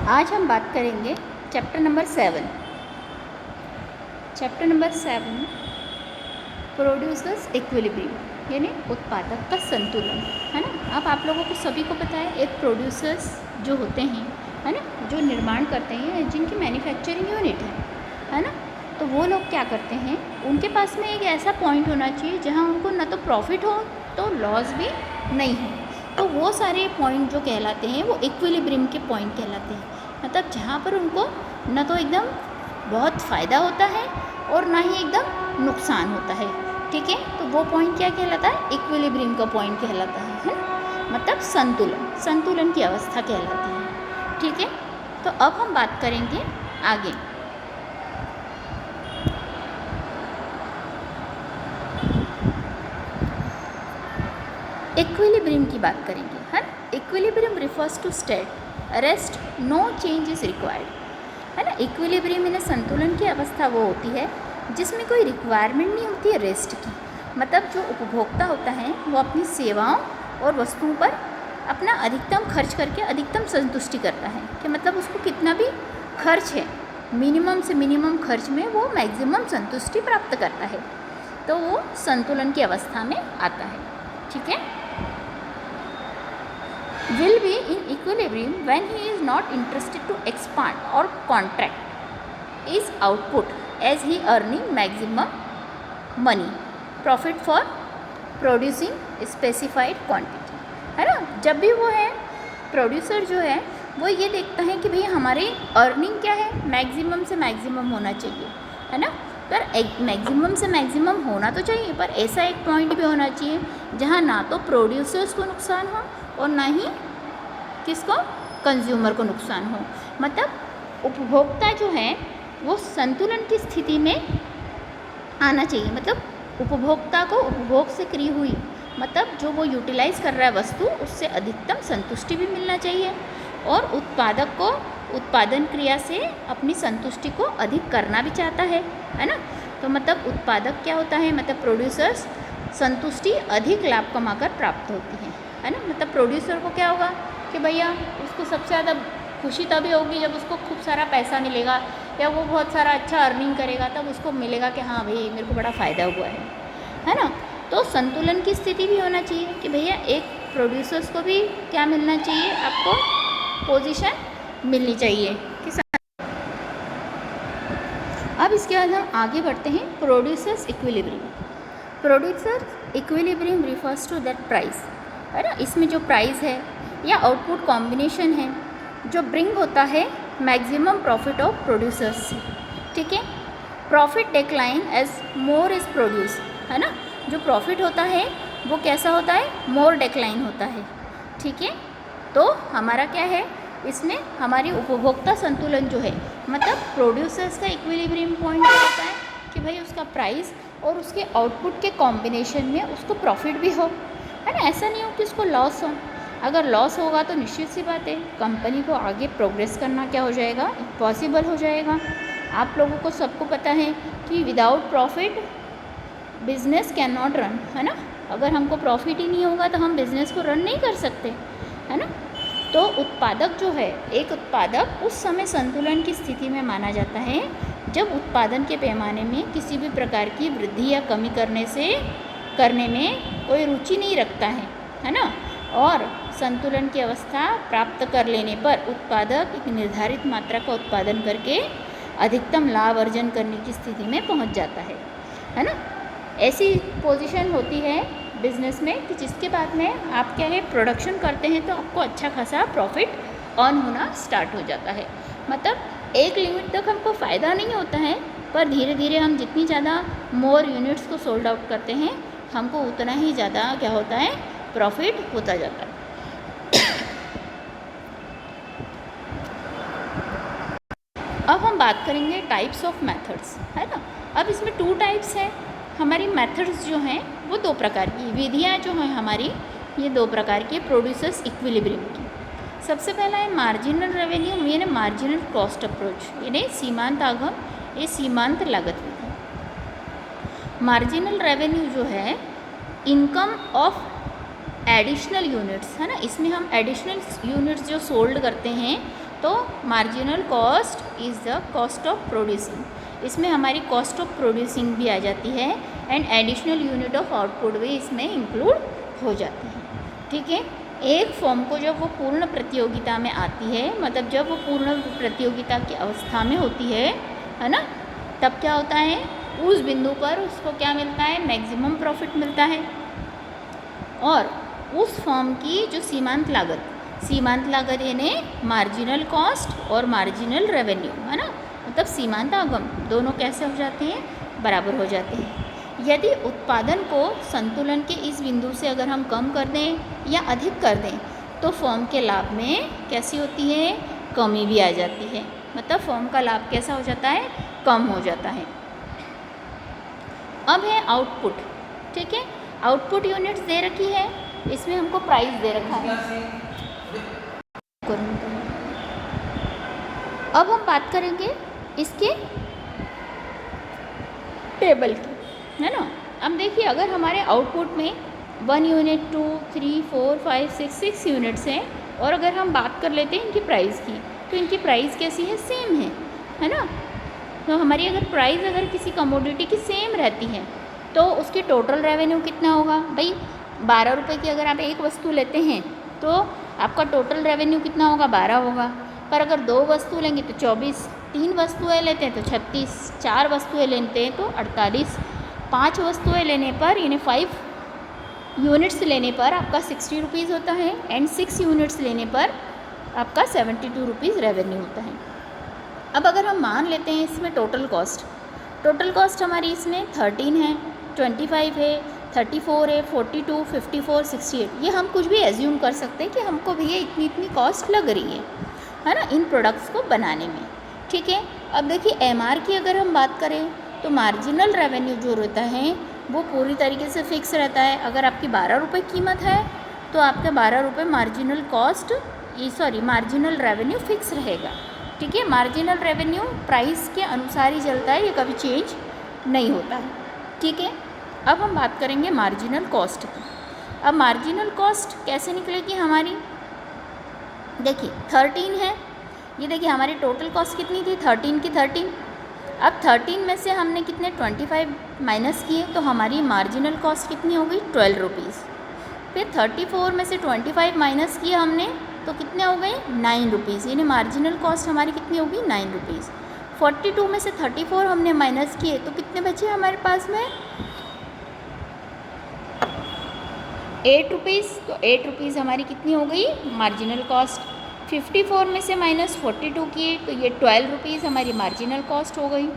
आज हम बात करेंगे चैप्टर नंबर 7 प्रोड्यूसर्स इक्विलिब्रियम यानी उत्पादक का संतुलन, है ना। अब आप लोगों को सभी को पता है एक प्रोड्यूसर्स जो होते हैं, है ना, जो निर्माण करते हैं, जिनकी मैन्युफैक्चरिंग यूनिट है ना, तो वो लोग क्या करते हैं, उनके पास में एक ऐसा पॉइंट होना चाहिए जहाँ उनको ना तो प्रॉफिट हो तो लॉस भी नहीं हो। तो वो सारे पॉइंट जो कहलाते हैं वो इक्विलिब्रियम के पॉइंट कहलाते हैं, मतलब जहाँ पर उनको न तो एकदम बहुत फ़ायदा होता है और ना ही एकदम नुकसान होता है। ठीक है, तो वो पॉइंट क्या कहलाता है, इक्विलिब्रियम का पॉइंट कहलाता है ना, मतलब संतुलन की अवस्था कहलाती है। ठीक है, तो अब हम बात करेंगे आगे। इक्विलिब्रियम की बात करेंगे, है ना। Equilibrium refers to state rest no change is required, है ना। इक्विलिब्रियम यानी संतुलन की अवस्था वो होती है जिसमें कोई रिक्वायरमेंट नहीं होती है रेस्ट की, मतलब जो उपभोक्ता होता है वो अपनी सेवाओं और वस्तुओं पर अपना अधिकतम खर्च करके अधिकतम संतुष्टि करता है, कि मतलब उसको कितना भी खर्च है, मिनिमम से मिनिमम खर्च में वो मैक्सिमम संतुष्टि प्राप्त करता है, तो वो संतुलन की अवस्था में आता है। ठीक है, will be in equilibrium when he is not interested to expand or contract his output as he earning maximum money profit for producing specified quantity, है ना। जब भी वो है प्रोड्यूसर जो है वो ये देखता है कि भाई हमारी अर्निंग क्या है, मैक्सिमम से मैक्सिमम होना चाहिए, है ना। पर मैक्सिमम से मैक्सिमम होना तो चाहिए, पर ऐसा एक पॉइंट भी होना चाहिए जहाँ ना तो प्रोड्यूसर्स को नुकसान हो और ना ही किसको, कंज्यूमर को नुकसान हो। मतलब उपभोक्ता जो है वो संतुलन की स्थिति में आना चाहिए, मतलब उपभोक्ता को उपभोग से करी हुई, मतलब जो वो यूटिलाइज़ कर रहा है वस्तु, उससे अधिकतम संतुष्टि भी मिलना चाहिए, और उत्पादक को उत्पादन क्रिया से अपनी संतुष्टि को अधिक करना भी चाहता है ना। तो मतलब उत्पादक क्या होता है, मतलब प्रोड्यूसर्स संतुष्टि अधिक लाभ कमाकर प्राप्त होती है ना। मतलब प्रोड्यूसर को क्या होगा कि भैया उसको सबसे ज़्यादा खुशी तभी होगी जब उसको खूब सारा पैसा मिलेगा या वो बहुत सारा अच्छा अर्निंग करेगा, तब उसको मिलेगा कि हाँ भाई मेरे को बड़ा फ़ायदा हुआ है ना। तो संतुलन की स्थिति भी होना चाहिए कि भैया एक प्रोड्यूसर्स को भी क्या मिलना चाहिए, आपको पोजीशन मिलनी चाहिए कि अब इसके बाद हम आगे बढ़ते हैं producers equilibrium refers to that price, है ना। इसमें जो प्राइस है या आउटपुट कॉम्बिनेशन है जो ब्रिंग होता है मैक्सिमम प्रॉफिट ऑफ प्रोड्यूसर्स से। ठीक है, profit decline as more is produce, है ना। जो प्रॉफिट होता है वो कैसा होता है, मोर डिक्लाइन होता है। ठीक है, तो हमारा क्या है इसमें, हमारी उपभोक्ता संतुलन जो है, मतलब प्रोड्यूसर्स का इक्विलिब्रियम पॉइंट होता है कि भाई उसका प्राइस और उसके आउटपुट के कॉम्बिनेशन में उसको प्रॉफिट भी हो, है ना। ऐसा नहीं हो कि उसको लॉस हो। अगर लॉस होगा तो निश्चित सी बात है कंपनी को आगे प्रोग्रेस करना क्या हो जाएगा, पॉसिबल हो जाएगा। आप लोगों को सबको पता है कि without profit business can not run, है ना। अगर हमको प्रॉफिट ही नहीं होगा तो हम बिज़नेस को रन नहीं कर सकते, है ना। तो उत्पादक जो है, एक उत्पादक उस समय संतुलन की स्थिति में माना जाता है जब उत्पादन के पैमाने में किसी भी प्रकार की वृद्धि या कमी करने में कोई रुचि नहीं रखता है ना। और संतुलन की अवस्था प्राप्त कर लेने पर उत्पादक एक निर्धारित मात्रा का उत्पादन करके अधिकतम लाभ अर्जन करने की स्थिति में पहुंच जाता है ना। ऐसी पोजीशन होती है बिज़नेस में कि जिसके बाद में आप क्या है प्रोडक्शन करते हैं तो आपको अच्छा खासा प्रॉफिट अर्न होना स्टार्ट हो जाता है। मतलब एक लिमिट तक हमको फ़ायदा नहीं होता है, पर धीरे धीरे हम जितनी ज़्यादा मोर यूनिट्स को सोल्ड आउट करते हैं हमको उतना ही ज़्यादा क्या होता है, प्रॉफिट होता जाता है। अब हम बात करेंगे टाइप्स ऑफ मेथड्स, है ना। अब इसमें 2 टाइप्स हैं हमारी मेथड्स जो हैं, वो 2 प्रकार की विधियाँ जो हैं हमारी, ये 2 प्रकार की प्रोड्यूसर्स इक्विलिब्रियम की। सबसे पहला है मार्जिनल रेवेन्यू यानी मार्जिनल कॉस्ट अप्रोच, यानी सीमांत आगम, ये सीमांत लागत विधि। मार्जिनल रेवेन्यू जो है इनकम ऑफ एडिशनल यूनिट्स, है ना। इसमें हम एडिशनल यूनिट्स जो सोल्ड करते हैं तो marginal cost is the cost of producing, इसमें हमारी कॉस्ट ऑफ प्रोड्यूसिंग भी आ जाती है and additional unit of output भी इसमें इंक्लूड हो जाती है। ठीक है, एक फर्म को जब वो पूर्ण प्रतियोगिता में आती है, मतलब जब वो पूर्ण प्रतियोगिता की अवस्था में होती है ना, तब क्या होता है, उस बिंदु पर उसको क्या मिलता है, मैक्सिमम प्रॉफिट मिलता है। और उस फर्म की जो सीमांत लागत यानी मार्जिनल कॉस्ट और मार्जिनल रेवेन्यू, है ना, मतलब सीमांत आगम दोनों कैसे हो जाते हैं, बराबर हो जाते हैं। यदि उत्पादन को संतुलन के इस बिंदु से अगर हम कम कर दें या अधिक कर दें तो फर्म के लाभ में कैसी होती है, कमी भी आ जाती है, मतलब फर्म का लाभ कैसा हो जाता है, कम हो जाता है। अब है आउटपुट। ठीक है, आउटपुट यूनिट्स दे रखी है, इसमें हमको प्राइस दे रखा है। अब हम बात करेंगे इसके टेबल की, है ना। अब देखिए, अगर हमारे आउटपुट में 1 यूनिट 2 3 4 5 6 यूनिट्स हैं और अगर हम बात कर लेते हैं इनकी प्राइस की, तो इनकी प्राइस कैसी है, सेम है ना। तो हमारी अगर प्राइस अगर किसी कमोडिटी की सेम रहती है तो उसकी टोटल रेवेन्यू कितना होगा भाई, 12 रुपये की अगर आप एक वस्तु लेते हैं तो आपका टोटल रेवेन्यू कितना होगा, 12 होगा। पर अगर 2 वस्तु लेंगे तो 24, 3 वस्तुएँ लेते हैं तो 36, 4 वस्तुएँ लेते हैं तो 48, 5 वस्तुएँ लेने पर यानी 5 यूनिट्स लेने पर आपका 60 रुपीज़ होता है एंड 6 यूनिट्स लेने पर आपका 72 रुपीज़ रेवेन्यू होता है। अब अगर हम मान लेते हैं इसमें टोटल कॉस्ट हमारी इसमें 13 है, 25 है, 34 है, 42, 54, 68, ये हम कुछ भी एज्यूम कर सकते हैं कि हमको भैया इतनी कॉस्ट लग रही है ना, इन प्रोडक्ट्स को बनाने में। ठीक है, अब देखिए एमआर की अगर हम बात करें तो मार्जिनल रेवेन्यू जो रहता है वो पूरी तरीके से फिक्स रहता है। अगर आपकी 12 रुपये कीमत है तो आपका 12 रुपये मार्जिनल रेवेन्यू फिक्स रहेगा। ठीक है, मार्जिनल रेवेन्यू प्राइस के अनुसार ही चलता है, ये कभी चेंज नहीं होता है। ठीक है, अब हम बात करेंगे मार्जिनल कॉस्ट की। अब मार्जिनल कॉस्ट कैसे निकलेगी हमारी, देखिए 13 है, ये देखिए हमारी टोटल कॉस्ट कितनी थी, 13 की 13। अब 13 में से हमने कितने 25 माइनस किए तो हमारी मार्जिनल कॉस्ट कितनी हो गई, 12 रुपीज़। फिर 34 में से 25 माइनस किए हमने तो कितने हो गए, 9 रुपीज़, यानी मार्जिनल कॉस्ट हमारी कितनी होगी, 9 रुपीज़। 42 में से 34 हमने माइनस किए तो कितने बचे हमारे पास में, 8 रुपीज़। तो 8 रुपीज़ हमारी कितनी हो गई, मार्जिनल कॉस्ट। 54 में से माइनस 42 किए तो ये 12 रुपीज़ हमारी मार्जिनल कॉस्ट हो गई।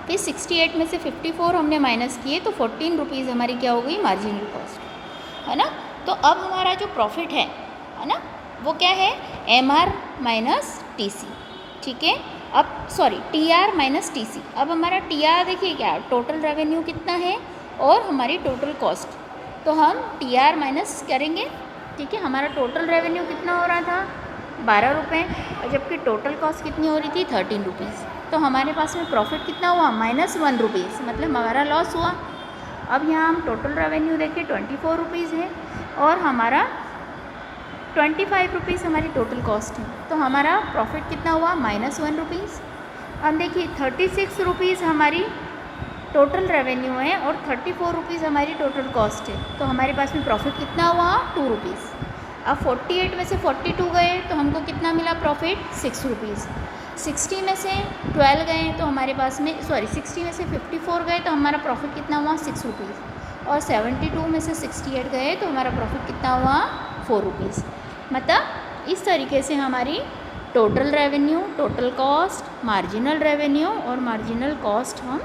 फिर 68 में से 54 हमने माइनस किए तो 14 रुपीज़ हमारी क्या हो गई, मार्जिनल कॉस्ट, है ना। तो अब हमारा जो प्रॉफिट है ना, वो क्या है, एमआर माइनस टीसी। ठीक है, अब सॉरी टीआर माइनस टीसी। अब हमारा टीआर देखिए क्या, टोटल रेवेन्यू कितना है और हमारी टोटल कॉस्ट, तो हम टीआर माइनस करेंगे। ठीक है, हमारा टोटल रेवेन्यू कितना हो रहा था, 12 रुपये, और जबकि टोटल कॉस्ट कितनी हो रही थी, 13 रुपीज़। तो हमारे पास में प्रॉफिट कितना हुआ, -1 रुपीज़, मतलब हमारा लॉस हुआ। अब यहाँ हम टोटल रेवेन्यू देखिए 24 रुपीज़ है और हमारा 25 रुपीज़ हमारी टोटल कॉस्ट है, तो हमारा प्रॉफिट कितना हुआ, -1 रुपीज़। अब देखिए 36 रुपीज़ हमारी टोटल रेवेन्यू है और 34 रुपीज़ हमारी टोटल कॉस्ट है, तो हमारे पास में प्रॉफिट कितना हुआ, 2 रुपीज़। अब 48 में से 42 गए तो हमको कितना मिला प्रॉफिट, 6 रुपीज़। 60 में से 12 गए तो हमारे पास में 60 में से 54 गए तो हमारा प्रॉफिट कितना हुआ, 6 रुपीज़। और 72 में से 68 गए तो हमारा प्रॉफिट कितना हुआ, 4 रुपीज़। मतलब इस तरीके से हमारी total revenue, total cost, marginal revenue और मार्जिनल कॉस्ट हम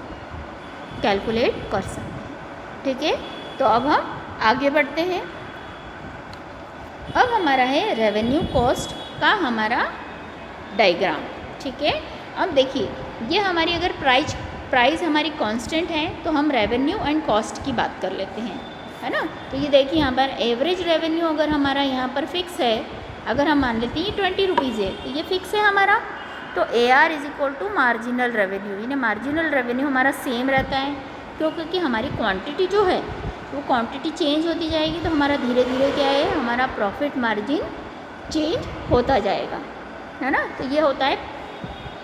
कैलकुलेट कर सकते हैं। ठीक है, तो अब हम आगे बढ़ते हैं। अब हमारा है रेवेन्यू कॉस्ट का हमारा डायग्राम। ठीक है, अब देखिए ये हमारी अगर प्राइस हमारी कांस्टेंट है तो हम रेवेन्यू एंड कॉस्ट की बात कर लेते हैं, है ना। तो ये देखिए यहाँ पर एवरेज रेवेन्यू अगर हमारा यहाँ पर फिक्स है, अगर हम मान लेते हैं 20 रुपीज़ है तो ये फिक्स है हमारा, तो AR is equal to marginal revenue, यानी मार्जिनल रेवेन्यू हमारा सेम रहता है क्योंकि हमारी क्वांटिटी जो है वो क्वांटिटी चेंज होती जाएगी, तो हमारा धीरे धीरे क्या है, हमारा प्रॉफिट मार्जिन चेंज होता जाएगा, है ना। तो ये होता है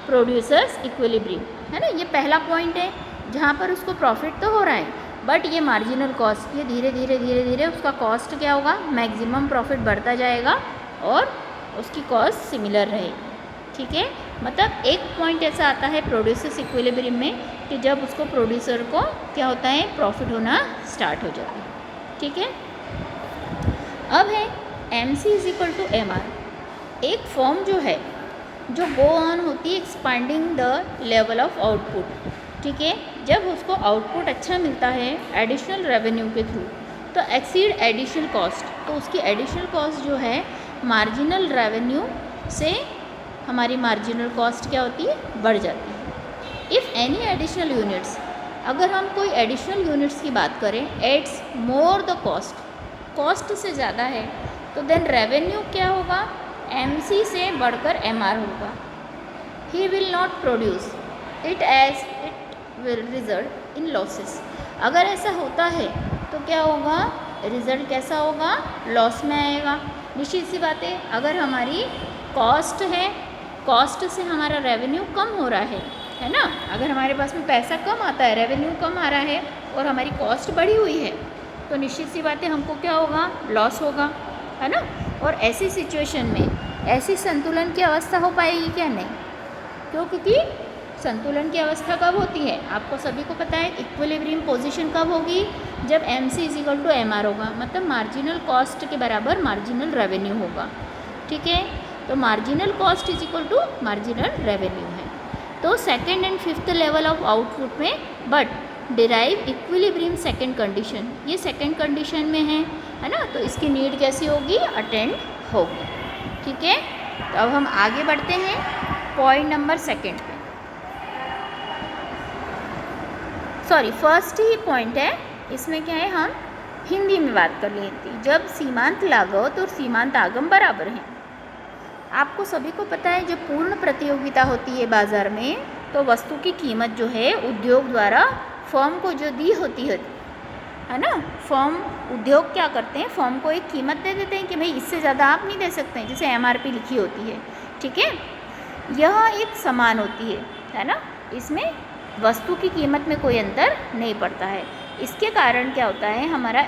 प्रोड्यूसर्स इक्विलिब्रियम, है ना। ये पहला पॉइंट है जहाँ पर उसको प्रॉफिट तो हो रहा है, बट ये मार्जिनल कॉस्ट, ये धीरे धीरे उसका कॉस्ट क्या होगा, मैक्सिमम प्रॉफिट बढ़ता जाएगा और उसकी कॉस्ट सिमिलर रहेगी। ठीक है, मतलब एक पॉइंट ऐसा आता है प्रोड्यूसर्स इक्विलिब्रियम में कि जब उसको प्रोड्यूसर को क्या होता है, प्रॉफिट होना स्टार्ट हो जाता है। ठीक है, अब है MC is equal to MR। एक फॉर्म जो है जो गो ऑन होती है expanding the level of output. ठीक है, जब उसको आउटपुट अच्छा मिलता है एडिशनल रेवेन्यू के थ्रू, तो एक्सीड एडिशनल कॉस्ट, तो उसकी एडिशनल कॉस्ट जो है मार्जिनल रेवेन्यू से हमारी मार्जिनल कॉस्ट क्या होती है, बढ़ जाती है। इफ़ एनी एडिशनल यूनिट्स, अगर हम कोई एडिशनल यूनिट्स की बात करें, एड्स मोर द कॉस्ट से ज़्यादा है, तो देन रेवेन्यू क्या होगा, MC से बढ़कर MR होगा। ही will not produce it as it will result in losses. अगर ऐसा होता है तो क्या होगा, रिजल्ट कैसा होगा, लॉस में आएगा। निश्चित सी बात है, अगर हमारी कॉस्ट है, कॉस्ट से हमारा रेवेन्यू कम हो रहा है ना। अगर हमारे पास में पैसा कम आता है, रेवेन्यू कम आ रहा है और हमारी कॉस्ट बढ़ी हुई है, तो निश्चित सी बात है हमको क्या होगा, लॉस होगा, है ना। और ऐसी सिचुएशन में ऐसी संतुलन की अवस्था हो पाएगी क्या, नहीं। क्यों, क्योंकि संतुलन की अवस्था कब होती है, आपको सभी को पता है। इक्विलिब्रियम पोजीशन कब होगी, जब MC is equal to MR होगा, मतलब मार्जिनल कॉस्ट के बराबर मार्जिनल रेवेन्यू होगा। ठीक है, तो marginal cost is equal to marginal revenue है। तो second and fifth level of output में but derive equilibrium second condition, ये सेकेंड कंडीशन में है ना। तो इसकी नीड कैसी होगी, अटेंड होगी। ठीक है, तो अब हम आगे बढ़ते हैं पॉइंट नंबर सेकेंड पे। सॉरी, फर्स्ट ही पॉइंट है, इसमें क्या है, हम हिंदी में बात कर लेते हैं। जब सीमांत लागत और सीमांत आगम बराबर हैं। आपको सभी को पता है, जब पूर्ण प्रतियोगिता होती है बाज़ार में, तो वस्तु की कीमत जो है उद्योग द्वारा फर्म को जो दी होती है ना, फर्म उद्योग क्या करते हैं, फर्म को एक कीमत दे देते हैं कि भाई इससे ज़्यादा आप नहीं दे सकते हैं, जैसे MRP लिखी होती है। ठीक है, यह एक समान होती है ना, इसमें वस्तु की कीमत में कोई अंतर नहीं पड़ता है। इसके कारण क्या होता है, हमारा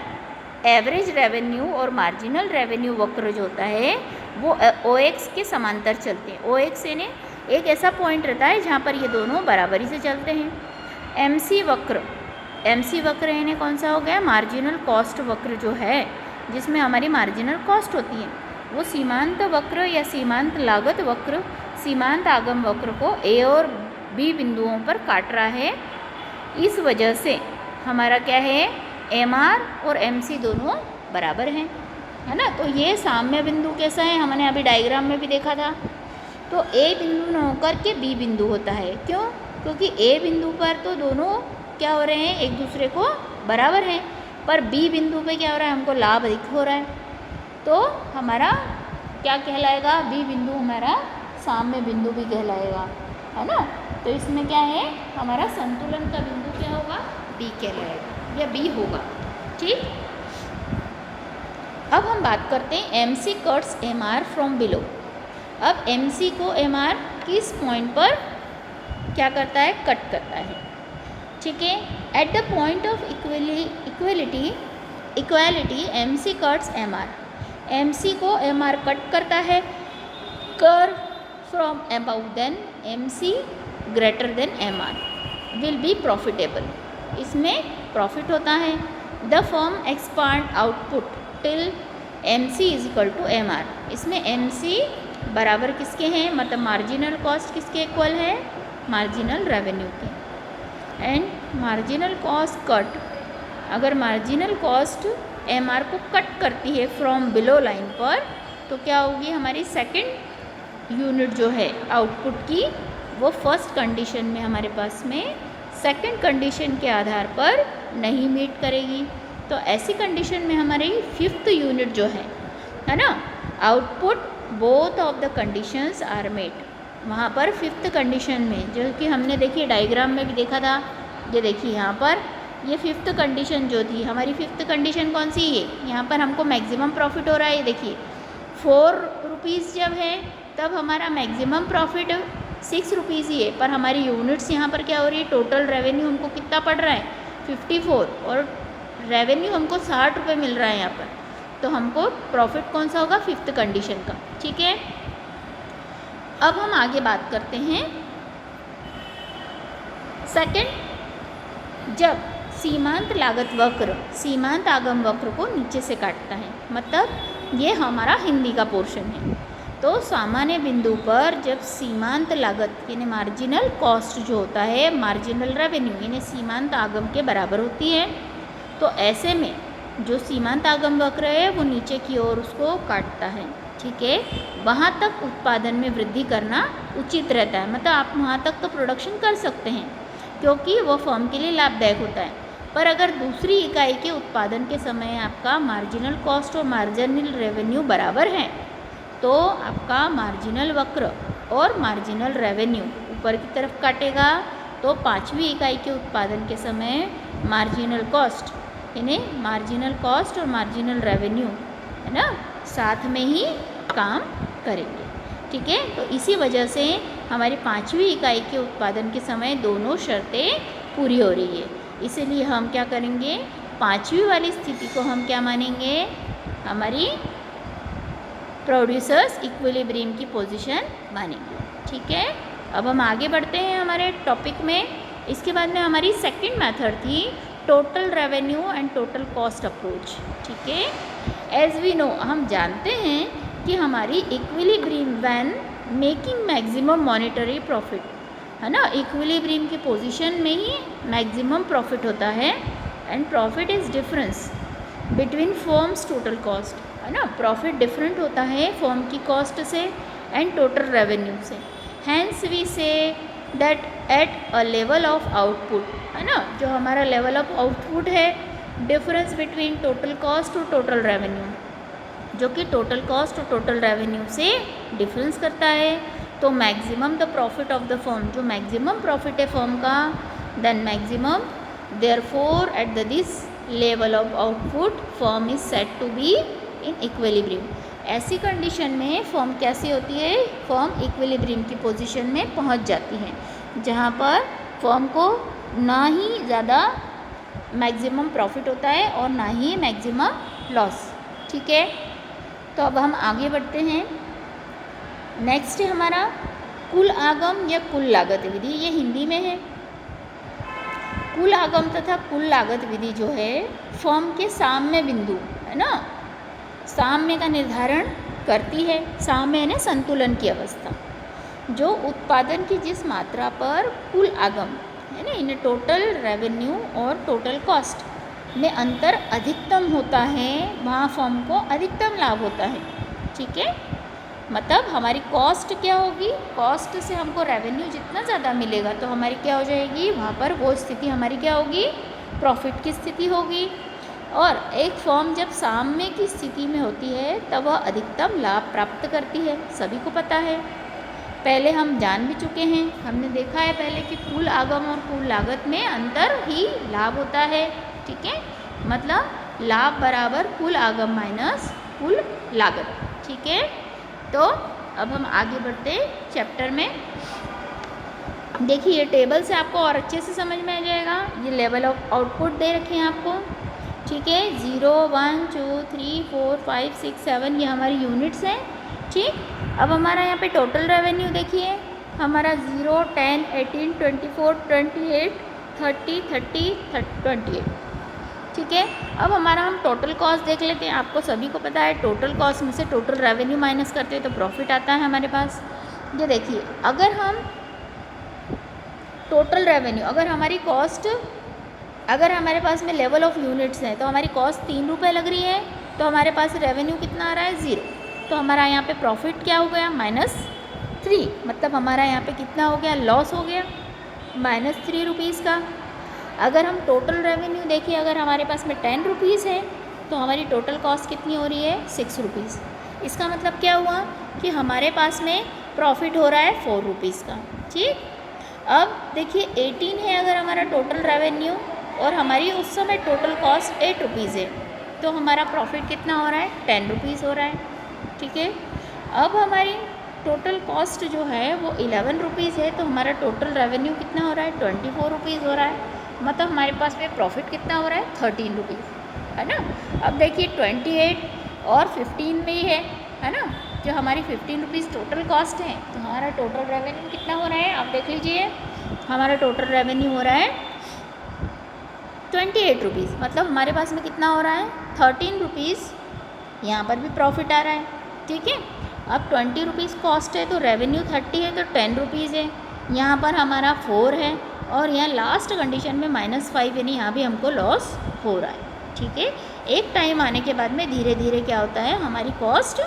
एवरेज रेवेन्यू और मार्जिनल रेवेन्यू वक्र जो होता है वो OX के समांतर चलते हैं। OX यानी एक ऐसा पॉइंट रहता है जहाँ पर ये दोनों बराबरी से चलते हैं। MC वक्र यानी कौन सा हो गया, मार्जिनल कॉस्ट वक्र जो है, जिसमें हमारी मार्जिनल कॉस्ट होती है, वो सीमांत वक्र या सीमांत लागत वक्र सीमांत आगम वक्र को A और B बिंदुओं पर काट रहा है। इस वजह से हमारा क्या है, MR और MC दोनों बराबर हैं, है ना। तो ये साम्य बिंदु कैसा है, हमने अभी डायग्राम में भी देखा था। तो A बिंदु न होकर के B बिंदु होता है, क्यों, क्योंकि A बिंदु पर तो दोनों क्या हो रहे हैं, एक दूसरे को बराबर हैं, पर B बिंदु पे क्या हो रहा है, हमको लाभ अधिक हो रहा है, तो हमारा क्या कहलाएगा, B बिंदु हमारा साम्य बिंदु भी कहलाएगा, है ना। तो इसमें क्या है, हमारा संतुलन का बिंदु क्या होगा, B कहलाएगा या B होगा। ठीक, अब हम बात करते हैं MC cuts MR from below. अब MC को MR किस पॉइंट पर क्या करता है, कट करता है। ठीक है, at the point of equality MC cuts MR, MC को MR कट करता है। Curve from above then MC greater than MR will be profitable, इसमें प्रॉफिट होता है। The firm expand output till MC is equal to MR, इसमें MC बराबर किसके हैं, मतलब मार्जिनल कॉस्ट किसके इक्वल है, मार्जिनल रेवेन्यू के। एंड मार्जिनल कॉस्ट कट, अगर मार्जिनल कॉस्ट MR को कट करती है फ्रॉम बिलो लाइन पर, तो क्या होगी, हमारी सेकंड यूनिट जो है आउटपुट की, वो फर्स्ट कंडीशन में हमारे पास में सेकंड कंडीशन के आधार पर नहीं मीट करेगी। तो ऐसी कंडीशन में हमारी फिफ्थ यूनिट जो है ना, output both of the conditions are met, वहाँ पर फिफ्थ कंडीशन में, जो कि हमने देखिए डायग्राम में भी देखा था, ये देखिए यहाँ पर ये फिफ्थ कंडीशन जो थी, हमारी फिफ्थ कंडीशन कौन सी है, यहाँ पर हमको मैक्सिमम प्रॉफिट हो रहा है। ये देखिए 4 रुपीज़ जब है तब हमारा मैक्सिमम प्रॉफिट 6 रुपीज़ ही है, पर हमारी यूनिट्स यहाँ पर क्या हो रही है, टोटल रेवेन्यू हमको कितना पड़ रहा है 54, और रेवेन्यू हमको 60 रुपये मिल रहा है यहाँ पर, तो हमको प्रॉफिट कौन सा होगा, फिफ्थ कंडीशन का। ठीक है, अब हम आगे बात करते हैं सेकंड, जब सीमांत लागत वक्र सीमांत आगम वक्र को नीचे से काटता है, मतलब ये हमारा हिंदी का पोर्शन है। तो सामान्य बिंदु पर जब सीमांत लागत यानी मार्जिनल कॉस्ट जो होता है, मार्जिनल रेवेन्यू यानी सीमांत आगम के बराबर होती है, तो ऐसे में जो सीमांत आगम वक्र है वो नीचे की ओर उसको काटता है। ठीक है, वहाँ तक उत्पादन में वृद्धि करना उचित रहता है, मतलब आप वहाँ तक तो प्रोडक्शन कर सकते हैं क्योंकि वो फर्म के लिए लाभदायक होता है। पर अगर दूसरी इकाई के उत्पादन के समय आपका मार्जिनल कॉस्ट और मार्जिनल रेवेन्यू बराबर हैं, तो आपका मार्जिनल वक्र और मार्जिनल रेवेन्यू ऊपर की तरफ काटेगा, तो पांचवी इकाई के उत्पादन के समय मार्जिनल कॉस्ट यानी मार्जिनल कॉस्ट और मार्जिनल रेवेन्यू है ना साथ में ही काम करेंगे। ठीक है, तो इसी वजह से हमारी पांचवी इकाई के उत्पादन के समय दोनों शर्तें पूरी हो रही है, इसीलिए हम क्या करेंगे, पांचवी वाली स्थिति को हम क्या मानेंगे, हमारी प्रोड्यूसर्स इक्विलिब्रियम की पोजीशन मानेंगे। ठीक है, अब हम आगे बढ़ते हैं हमारे टॉपिक में। इसके बाद में हमारी सेकंड मेथड थी total revenue and total cost approach. ठीक है, एज वी नो, हम जानते हैं कि हमारी equilibrium when making maximum monetary profit है ना, इक्विलिब्रियम की पोजीशन में ही मैक्सिमम प्रॉफिट होता है, and profit is difference between firms total cost है ना, प्रॉफिट डिफरेंट होता है फर्म की कॉस्ट से एंड टोटल रेवेन्यू से। Hence we say that at a level of output है ना, जो हमारा लेवल ऑफ आउटपुट है, डिफरेंस बिटवीन टोटल कॉस्ट और टोटल रेवेन्यू, जो कि टोटल कॉस्ट और टोटल रेवेन्यू से डिफरेंस करता है, तो maximum the profit of the firm, जो मैक्सिमम प्रॉफिट है फर्म का, then maximum therefore at this level of output firm is said to be in equilibrium. ऐसी कंडीशन में फर्म कैसी होती है, फर्म इक्विलिब्रियम की पोजीशन में पहुंच जाती है, जहां पर फर्म को ना ही ज़्यादा मैक्सिमम प्रॉफिट होता है और ना ही मैक्सिमम लॉस। ठीक है, तो अब हम आगे बढ़ते हैं। नेक्स्ट है हमारा कुल आगम या कुल लागत विधि, ये हिंदी में है। कुल आगम तथा कुल लागत विधि जो है फर्म के साम्य बिंदु है ना, साम्य का निर्धारण करती है। साम्य यानी संतुलन की अवस्था, जो उत्पादन की जिस मात्रा पर कुल आगम है ना, इन्हें टोटल रेवेन्यू और टोटल कॉस्ट में अंतर अधिकतम होता है, वहाँ फर्म को अधिकतम लाभ होता है। ठीक है, मतलब हमारी कॉस्ट क्या होगी, कॉस्ट से हमको रेवेन्यू जितना ज़्यादा मिलेगा तो हमारी क्या हो जाएगी, वहाँ पर वो स्थिति हमारी क्या होगी, प्रॉफिट की स्थिति होगी। और एक फर्म जब साम्य की स्थिति में होती है तब वह अधिकतम लाभ प्राप्त करती है, सभी को पता है, पहले हम जान भी चुके हैं, हमने देखा है पहले कि कुल आगम और कुल लागत में अंतर ही लाभ होता है। ठीक है, मतलब लाभ बराबर कुल आगम माइनस कुल लागत। ठीक है, तो अब हम आगे बढ़ते चैप्टर में। देखिए ये टेबल से आपको और अच्छे से समझ में आ जाएगा। ये लेवल ऑफ आउटपुट दे रखे हैं आपको। ठीक है, 0 1 2 3 4 5 6 7 ये हमारी यूनिट्स हैं। ठीक, अब हमारा यहाँ पे टोटल रेवेन्यू देखिए, हमारा 0 10 18 24 28 30 30 28। ठीक है, अब हमारा हम टोटल कॉस्ट देख लेते हैं। आपको सभी को पता है टोटल कॉस्ट में से टोटल रेवेन्यू माइनस करते हैं तो प्रॉफिट आता है हमारे पास। ये देखिए, अगर हम टोटल रेवेन्यू, अगर हमारी कॉस्ट, अगर हमारे पास में लेवल ऑफ यूनिट्स है तो हमारी कॉस्ट 3 रुपये लग रही है, तो हमारे पास रेवेन्यू कितना आ रहा है 0, तो हमारा यहाँ पे प्रॉफिट क्या हो गया -3, मतलब हमारा यहाँ पे कितना हो गया, लॉस हो गया -3 रुपीज़ का। अगर हम टोटल रेवेन्यू देखिए, अगर हमारे पास में 10 रुपीज़ है तो हमारी टोटल कॉस्ट कितनी हो रही है 6 रुपीज़। इसका मतलब क्या हुआ कि हमारे पास में प्रॉफिट हो रहा है 4 रुपीज़ का। ठीक, अब देखिए 18 है अगर हमारा टोटल रेवेन्यू और हमारी उस समय टोटल कॉस्ट 8 रुपीज़ है, तो हमारा प्रॉफिट कितना हो रहा है 10 रुपीज़ हो रहा है। ठीक है, अब हमारी टोटल कॉस्ट जो है वो 11 रुपीज़ है, तो हमारा टोटल रेवेन्यू कितना हो रहा है 24 रुपीज़ हो रहा है, मतलब हमारे पास में प्रॉफिट कितना हो रहा है 13 रुपीज़, है ना। अब देखिए 28 और 15 में ही है ना, जो हमारी 15 रुपीज़ टोटल कॉस्ट है, तो हमारा टोटल रेवेन्यू कितना हो रहा है आप देख लीजिए, हमारा टोटल रेवेन्यू हो रहा है 28 रुपीज़, मतलब हमारे पास में कितना हो रहा है 13 रुपीज़, यहाँ पर भी प्रॉफिट आ रहा है, ठीक है। अब 20 रुपीज़ कॉस्ट है तो रेवेन्यू 30 है तो 10 रुपीज़ है, यहाँ पर हमारा 4 है, और यहाँ लास्ट कंडीशन में -5 यानी यहाँ भी हमको लॉस हो रहा है, ठीक है। एक टाइम आने के बाद में धीरे धीरे क्या होता है हमारी कॉस्ट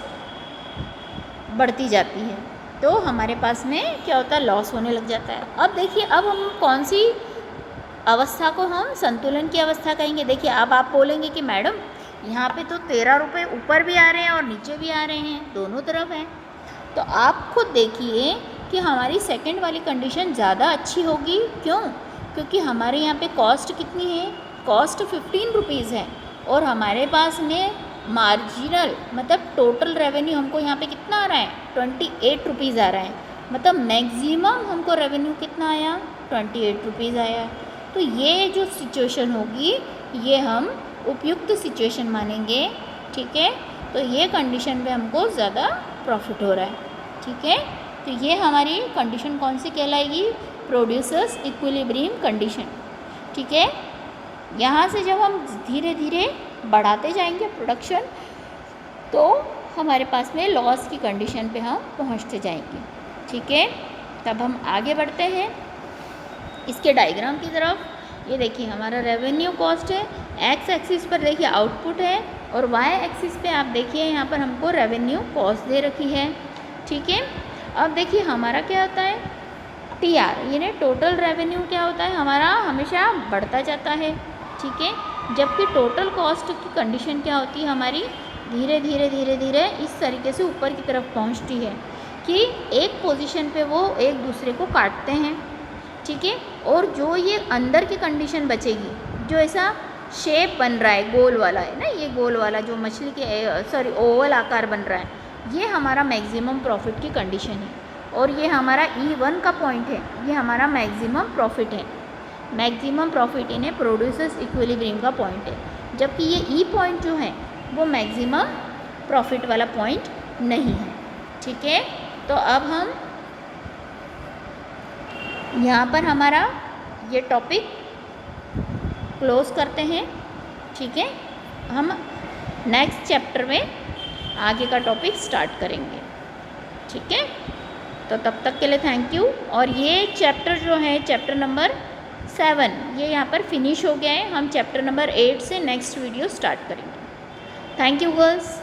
बढ़ती जाती है, तो हमारे पास में क्या होता है लॉस होने लग जाता है। अब देखिए अब हम कौन सी अवस्था को हम संतुलन की अवस्था कहेंगे। देखिए अब आप बोलेंगे कि मैडम यहाँ पे तो 13 रुपये ऊपर भी आ रहे हैं और नीचे भी आ रहे हैं, दोनों तरफ हैं, तो आप खुद देखिए कि हमारी सेकंड वाली कंडीशन ज़्यादा अच्छी होगी। क्यों? क्योंकि हमारे यहाँ पे कॉस्ट कितनी है, कॉस्ट 15 रुपीज़ है, और हमारे पास में मार्जिनल मतलब टोटल रेवेन्यू हमको यहाँ पे कितना आ रहा है 28 रुपीज़ आ रहा है, मतलब मैक्सिमम हमको रेवेन्यू कितना आया 28 रुपीज़ आया। तो ये जो सिचुएशन होगी ये हम उपयुक्त सिचुएशन मानेंगे, ठीक है। तो ये कंडीशन में हमको ज़्यादा प्रॉफिट हो रहा है, ठीक है। तो ये हमारी कंडीशन कौन सी कहलाएगी, प्रोड्यूसर्स इक्विलिब्रियम कंडीशन, ठीक है। यहाँ से जब हम धीरे धीरे बढ़ाते जाएंगे प्रोडक्शन, तो हमारे पास में लॉस की कंडीशन पे हम पहुँचते जाएंगे, ठीक है। तब हम आगे बढ़ते हैं इसके डायग्राम की तरफ। ये देखिए हमारा रेवेन्यू कॉस्ट है, एक्स एक्सिस पर देखिए आउटपुट है, और वाई एक्सिस पे आप देखिए यहाँ पर हमको रेवेन्यू कॉस्ट दे रखी है, ठीक है। अब देखिए हमारा क्या होता है TR यानी टोटल रेवेन्यू क्या होता है हमारा हमेशा बढ़ता जाता है, ठीक है। जबकि टोटल कॉस्ट की कंडीशन क्या होती है हमारी धीरे धीरे धीरे धीरे इस तरीके से ऊपर की तरफ पहुँचती है कि एक पोजीशन पे वो एक दूसरे को काटते हैं, ठीक है। और जो ये अंदर की कंडीशन बचेगी, जो ऐसा शेप बन रहा है गोल वाला है ना, ये गोल वाला जो मछली के ओवल आकार बन रहा है, ये हमारा मैक्सिमम प्रॉफिट की कंडीशन है, और ये हमारा E1 का पॉइंट है, ये हमारा मैक्सिमम प्रॉफिट है, maximum profit in A producers equilibrium का पॉइंट है। जबकि ये E पॉइंट जो है वो मैक्सिमम प्रॉफिट वाला पॉइंट नहीं है, ठीक है। तो अब हम यहाँ पर हमारा ये टॉपिक क्लोज करते हैं, ठीक है। हम नेक्स्ट चैप्टर में आगे का टॉपिक स्टार्ट करेंगे, ठीक है। तो तब तक के लिए थैंक यू। और ये चैप्टर जो है चैप्टर नंबर 7 ये यहाँ पर फिनिश हो गया है, हम चैप्टर नंबर 8 से नेक्स्ट वीडियो स्टार्ट करेंगे। Thank you girls.